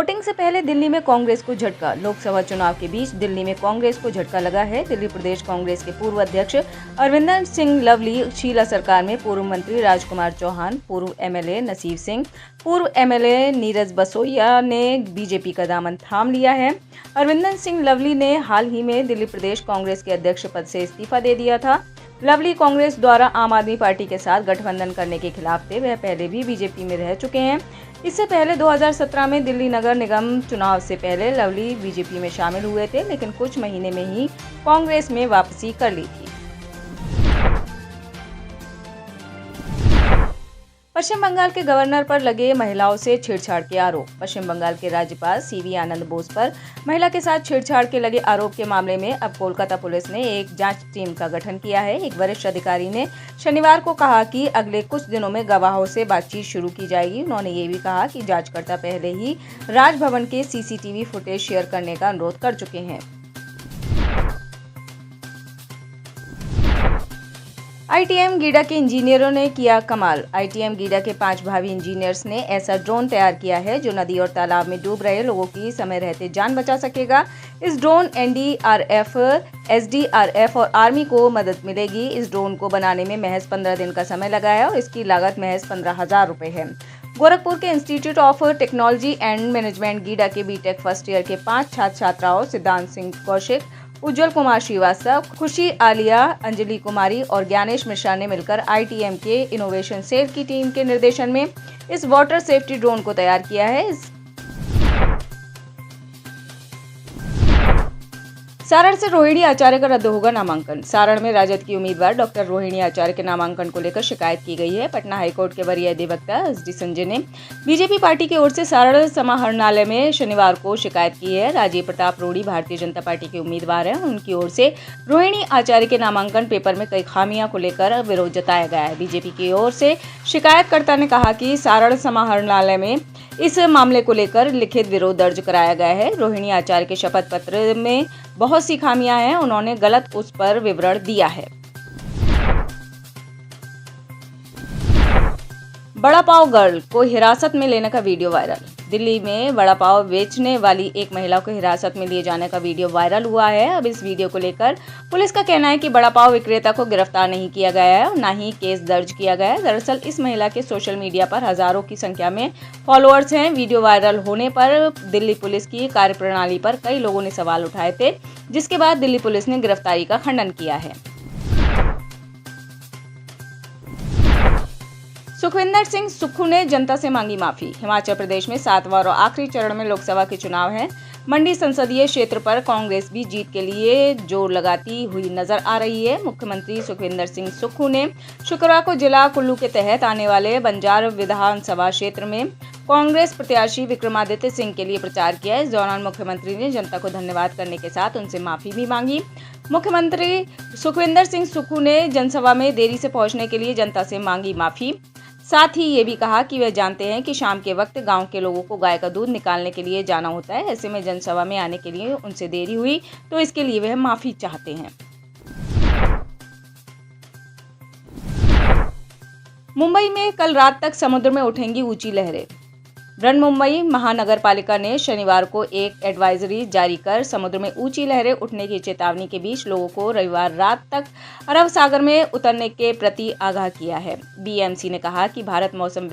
Voting से पहले दिल्ली में कांग्रेस को झटका। लोकसभा चुनाव के बीच दिल्ली में कांग्रेस को झटका लगा है। दिल्ली प्रदेश कांग्रेस के पूर्व अध्यक्ष अरविंदर सिंह लवली शीला सरकार में पूर्व मंत्री राजकुमार चौहान, पूर्व एमएलए नसीब सिंह, पूर्व एमएलए नीरज बसोइया ने बीजेपी का दामन थाम लिया है। अरविंदर सिंह लवली ने हाल ही में दिल्ली प्रदेश कांग्रेस के अध्यक्ष पद से इस्तीफा दे दिया था। लवली कांग्रेस द्वारा आम आदमी पार्टी के साथ गठबंधन करने के खिलाफ थे। वह पहले भी बीजेपी में रह चुके हैं। इससे पहले 2017 में दिल्ली नगर निगम चुनाव से पहले लवली बीजेपी में शामिल हुए थे, लेकिन कुछ महीने में ही कांग्रेस में वापसी कर ली थी। पश्चिम बंगाल के गवर्नर पर लगे महिलाओं से छेड़छाड़ के आरोप। पश्चिम बंगाल के राज्यपाल सीवी आनंद बोस पर महिला के साथ छेड़छाड़ के लगे आरोप के मामले में अब कोलकाता पुलिस ने एक जांच टीम का गठन किया है। एक वरिष्ठ अधिकारी ने शनिवार को कहा कि अगले कुछ दिनों में गवाहों से बातचीत शुरू की जाएगी। उन्होंने ये भी कहा कि जांचकर्ता पहले ही राजभवन के सीसीटीवी फुटेज शेयर करने का अनुरोध कर चुके हैं। आईटीएम गीडा के इंजीनियरों ने किया कमाल। आईटीएम गीडा के 5 भावी इंजीनियर्स ने ऐसा ड्रोन तैयार किया है जो नदी और तालाब में डूब रहे लोगों की समय रहते जान बचा सकेगा। इस ड्रोन एनडीआरएफ, एसडीआरएफ और आर्मी को मदद मिलेगी। इस ड्रोन को बनाने में महज 15 दिन का समय लगा है और इसकी लागत महज 15,000 रुपए है। गोरखपुर के institute of technology and management GIDA के बीटेक फर्स्ट ईयर के 5 छात्र छात्राओं सिद्धांत सिंह कौशिक, उज्जवल कुमार श्रीवास्तव, खुशी आलिया, अंजलि कुमारी और ज्ञानेश मिश्रा ने मिलकर आईटीएम के इनोवेशन सेल की टीम के निर्देशन में इस वाटर सेफ्टी ड्रोन को तैयार किया है। सारण से रोहिणी आचार्य का रद्द होगा नामांकन। सारण में राजद की उम्मीदवार डॉक्टर रोहिणी आचार्य के नामांकन को लेकर शिकायत की गई है। पटना हाईकोर्ट के वरीय अधिवक्ता एसडी संजय ने बीजेपी पार्टी की ओर से सारण समाहरणालय में शनिवार को शिकायत की है। राजीव प्रताप रूडी भारतीय जनता पार्टी के उम्मीदवार हैं। उनकी ओर से रोहिणी आचार्य के नामांकन पेपर में कई खामियां को लेकर विरोध जताया गया है। बीजेपी की ओर से शिकायतकर्ता ने कहा कि सारण समाहरणालय में इस मामले को लेकर लिखित विरोध दर्ज कराया गया है। रोहिणी आचार्य के शपथ पत्र में बहुत सी खामियां हैं। उन्होंने गलत उस पर विवरण दिया है। बड़ा पाव गर्ल को हिरासत में लेने का वीडियो वायरल। दिल्ली में बड़ा पाव बेचने वाली एक महिला को हिरासत में लिए जाने का वीडियो वायरल हुआ है। अब इस वीडियो को लेकर पुलिस का कहना है कि बड़ा पाव विक्रेता को गिरफ्तार नहीं किया गया है और न ही केस दर्ज किया गया है। दरअसल इस महिला के सोशल मीडिया पर हजारों की संख्या में फॉलोअर्स हैं। वीडियो वायरल होने पर दिल्ली पुलिस की कार्यप्रणाली पर कई लोगों ने सवाल उठाए थे, जिसके बाद दिल्ली पुलिस ने गिरफ्तारी का खंडन किया है। सुखविंदर सिंह सुक्खू ने जनता से मांगी माफी। हिमाचल प्रदेश में 7वां और आखिरी चरण में लोकसभा के चुनाव हैं। मंडी संसदीय क्षेत्र पर कांग्रेस भी जीत के लिए जोर लगाती हुई नजर आ रही है। मुख्यमंत्री सुखविंदर सिंह सुक्खू ने शुक्रवार को जिला कुल्लू के तहत आने वाले बंजार विधानसभा क्षेत्र में कांग्रेस प्रत्याशी विक्रमादित्य सिंह के लिए प्रचार किया। इस दौरान मुख्यमंत्री ने जनता को धन्यवाद करने के साथ उनसे माफी भी मांगी। मुख्यमंत्री सुखविंदर सिंह सुक्खू ने जनसभा में देरी से पहुंचने के लिए जनता से मांगी माफी। साथ ही ये भी कहा कि वे जानते हैं कि शाम के वक्त गांव के लोगों को गाय का दूध निकालने के लिए जाना होता है। ऐसे में जनसभा में आने के लिए उनसे देरी हुई तो इसके लिए वह माफी चाहते हैं। मुंबई में कल रात तक समुद्र में उठेंगी ऊंची लहरें। बृहन्मुंबई महानगर पालिका ने शनिवार को एक एडवाइजरी जारी कर समुद्र में ऊंची लहरें उठने की चेतावनी के बीच लोगों को रविवार रात तक अरब सागर में उतरने के प्रति आगाह किया है। बीएमसी ने कहा कि भारत मौसम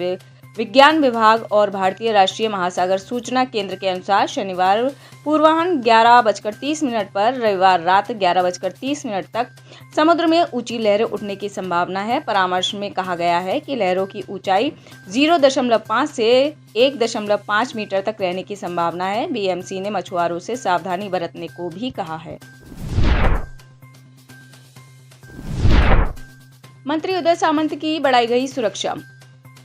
विज्ञान विभाग और भारतीय राष्ट्रीय महासागर सूचना केंद्र के अनुसार शनिवार पूर्वाह्न 11:30 पर रविवार रात 11:30 तक समुद्र में ऊंची लहरें उठने की संभावना है। परामर्श में कहा गया है कि लहरों की ऊंचाई 0.5 से 1.5 मीटर तक रहने की संभावना है। बीएमसी ने मछुआरों से सावधानी बरतने को भी कहा है। मंत्री उदय सामंत की बढ़ाई गई सुरक्षा।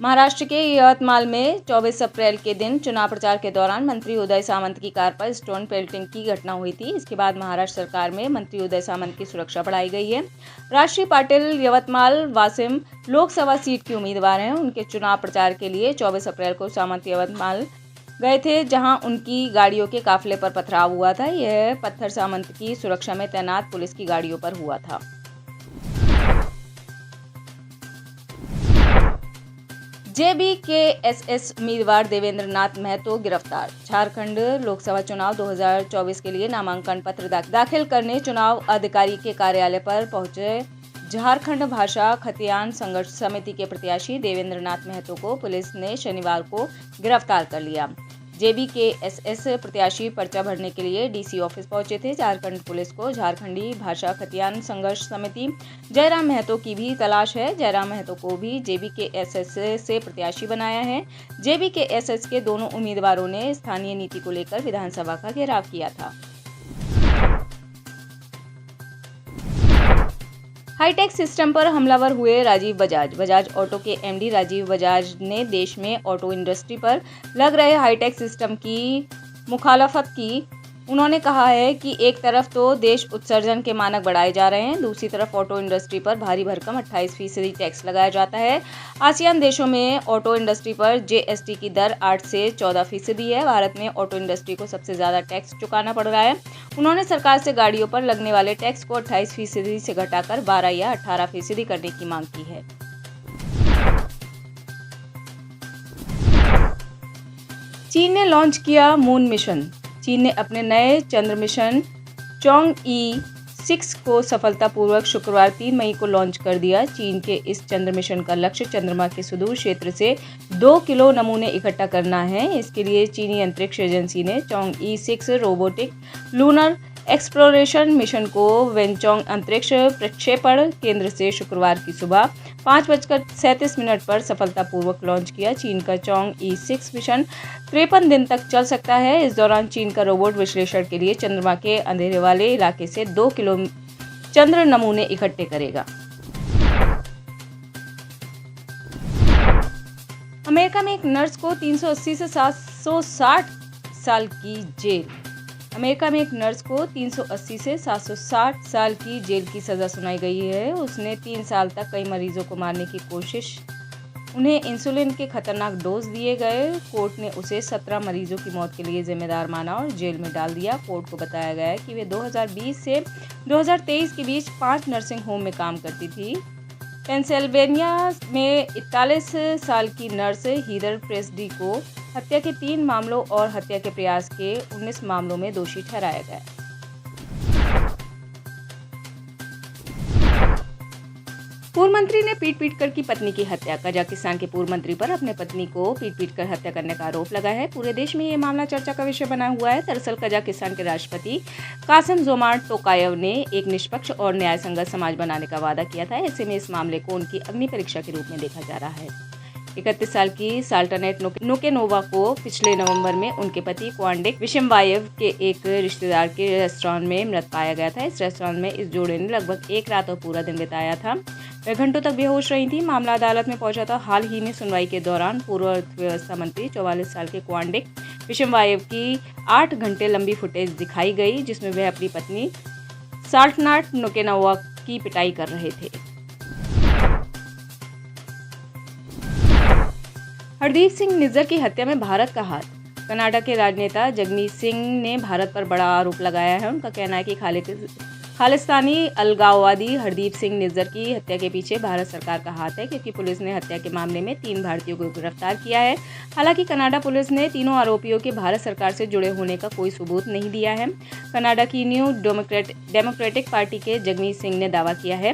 महाराष्ट्र के यवतमाल में 24 अप्रैल के दिन चुनाव प्रचार के दौरान मंत्री उदय सामंत की कार पर स्टोन पेल्टिंग की घटना हुई थी। इसके बाद महाराष्ट्र सरकार में मंत्री उदय सामंत की सुरक्षा बढ़ाई गई है। राष्ट्रीय पाटिल यवतमाल वासिम लोकसभा सीट के उम्मीदवार हैं। उनके चुनाव प्रचार के लिए 24 अप्रैल को सामंत यवतमाल गए थे, जहां उनकी गाड़ियों के काफिले पर पथराव हुआ था। यह पत्थर सामंत की सुरक्षा में तैनात पुलिस की गाड़ियों पर हुआ था। जेबीकेएसएस उम्मीदवार देवेंद्र नाथ महतो गिरफ्तार। झारखंड लोकसभा चुनाव 2024 के लिए नामांकन पत्र दाखिल करने चुनाव अधिकारी के कार्यालय पर पहुंचे झारखंड भाषा खतियान संघर्ष समिति के प्रत्याशी देवेंद्र नाथ महतो को पुलिस ने शनिवार को गिरफ्तार कर लिया। जेबीकेएसएस प्रत्याशी पर्चा भरने के लिए डीसी ऑफिस पहुंचे थे। झारखंड पुलिस को झारखंडी भाषा खतियान संघर्ष समिति जयराम महतो की भी तलाश है। जयराम महतो को भी जेबीकेएसएस से प्रत्याशी बनाया है। जेबीकेएसएस के दोनों उम्मीदवारों ने स्थानीय नीति को लेकर विधानसभा का घेराव किया था। हाईटेक सिस्टम पर हमलावर हुए राजीव बजाज। बजाज ऑटो के एमडी राजीव बजाज ने देश में ऑटो इंडस्ट्री पर लग रहे हाईटेक सिस्टम की मुखालफत की। उन्होंने कहा है कि एक तरफ तो देश उत्सर्जन के मानक बढ़ाए जा रहे हैं, दूसरी तरफ ऑटो इंडस्ट्री पर भारी भरकम 28% टैक्स लगाया जाता है। आसियान देशों में ऑटो इंडस्ट्री पर जीएसटी की दर 8 से 14% है। भारत में ऑटो इंडस्ट्री को सबसे ज़्यादा टैक्स चुकाना पड़ रहा है। उन्होंने सरकार से गाड़ियों पर लगने वाले टैक्स को 28% से घटाकर 12 या 18% करने की मांग की है। चीन ने लॉन्च किया मून मिशन। चीन ने अपने नए चंद्र मिशन चॉन्ग-ई-6 को सफलतापूर्वक शुक्रवार 3 मई को लॉन्च कर दिया। चीन के इस चंद्र मिशन का लक्ष्य चंद्रमा के सुदूर क्षेत्र से 2 किलो नमूने इकट्ठा करना है। इसके लिए चीनी अंतरिक्ष एजेंसी ने चॉन्ग-ई-6 रोबोटिक लूनर एक्सप्लोरेशन मिशन को वेनचोंग अंतरिक्ष प्रक्षेपण केंद्र से शुक्रवार की सुबह 5:37 पर सफलतापूर्वक लॉन्च किया। चीन का चॉन्ग-ई-6 मिशन 53 दिन तक चल सकता है। इस दौरान चीन का रोबोट विश्लेषण के लिए चंद्रमा के अंधेरे वाले इलाके से 2 किलो चंद्र नमूने इकट्ठे करेगा। अमेरिका में एक नर्स को 380 से 760 साल की जेल। अमेरिका में एक नर्स को 380 से 760 साल की जेल की सज़ा सुनाई गई है। उसने 3 साल तक कई मरीजों को मारने की कोशिश। उन्हें इंसुलिन के खतरनाक डोज दिए गए। कोर्ट ने उसे 17 मरीजों की मौत के लिए जिम्मेदार माना और जेल में डाल दिया। कोर्ट को बताया गया कि वे 2020 से 2023 के बीच 5 नर्सिंग होम में काम करती थी। पेंसिल्वेनिया में 41 साल की नर्स हीदर प्रेस्डी को हत्या के 3 मामलों और हत्या के प्रयास के 19 मामलों में दोषी ठहराया गया। पूर्व मंत्री ने पीट कर की पत्नी की हत्या। कजाकिस्तान के पूर्व मंत्री पर अपने पत्नी को पीट कर हत्या करने का आरोप लगा है। पूरे देश में ये मामला चर्चा का विषय बना हुआ है। दरअसल कजाकिस्तान के राष्ट्रपति कासिम-जोमार्ट टोकायेव ने एक निष्पक्ष और न्याय संगत समाज बनाने का वादा किया था। ऐसे में इस मामले को उनकी अग्नि परीक्षा के रूप में देखा जा रहा है। 31 साल की साल्टनेट नोकेनोवा को पिछले नवंबर में उनके पति क्वांडेक विशम्बायेव के एक रिश्तेदार के रेस्टोरेंट में मृत पाया गया था। इस रेस्टोरेंट में इस जोड़े ने लगभग 1 रात और पूरा दिन बिताया था। वे घंटों तक बेहोश रही थी। मामला अदालत में पहुंचा था। हाल ही में सुनवाई के दौरान पूर्व अर्थव्यवस्था मंत्री 44 साल के क्वांडेक विशम्बायेव की 8 घंटे लंबी फुटेज दिखाई गई, जिसमें वह अपनी पत्नी साल्टनाट नोकेनोवा की पिटाई कर रहे थे। हरदीप सिंह निज्जर की हत्या में भारत का हाथ। कनाडा के राजनेता जगमीत सिंह ने भारत पर बड़ा आरोप लगाया है। उनका कहना है कि खालिस्तानी अलगाववादी हरदीप सिंह निज्जर की हत्या के पीछे भारत सरकार का हाथ है, क्योंकि पुलिस ने हत्या के मामले में 3 भारतीयों को गिरफ्तार किया है। हालांकि कनाडा पुलिस ने तीनों आरोपियों के भारत सरकार से जुड़े होने का कोई सबूत नहीं दिया है। कनाडा की न्यू डेमोक्रेटिक पार्टी के जगमीत सिंह ने दावा किया है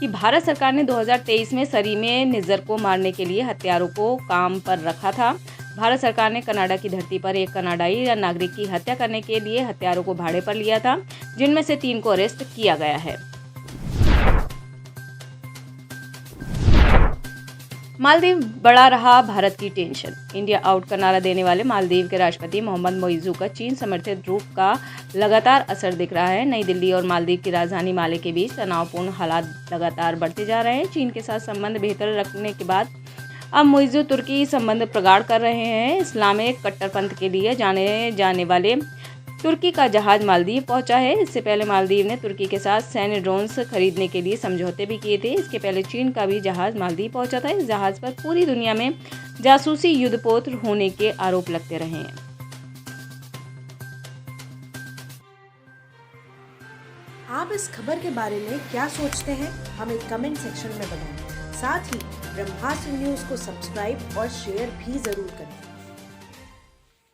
कि भारत सरकार ने 2023 में सरी में निज्जर को मारने के लिए हत्यारों को काम पर रखा था। भारत सरकार ने कनाडा की धरती पर एक कनाडाई नागरिक की हत्या करने के लिए हत्यारों को भाड़े पर लिया था, जिनमें से 3 को अरेस्ट किया गया है। मालदीव बढ़ा रहा भारत की टेंशन। इंडिया आउट का नारा देने वाले मालदीव के राष्ट्रपति मोहम्मद मोइज़ू का चीन समर्थित रूप का लगातार असर दिख रहा है। नई दिल्ली और मालदीव की राजधानी माले के बीच तनावपूर्ण हालात लगातार बढ़ते जा रहे हैं। चीन के साथ संबंध बेहतर रखने के बाद अब मोइज़ू तुर्की संबंध प्रगाढ़ कर रहे हैं। इस्लामिक कट्टरपंथ के लिए जाने जाने वाले तुर्की का जहाज मालदीव पहुंचा है। इससे पहले मालदीव ने तुर्की के साथ सैन्य ड्रोन्स खरीदने के लिए समझौते भी किए थे। इसके पहले चीन का भी जहाज मालदीव पहुंचा था। इस जहाज पर पूरी दुनिया में जासूसी युद्धपोत होने के आरोप लगते रहे हैं। आप इस खबर के बारे में क्या सोचते हैं? हमें कमेंट सेक्शन में बताएं। साथ ही ब्रह्मास्त्र न्यूज को सब्सक्राइब और शेयर भी जरूर करें।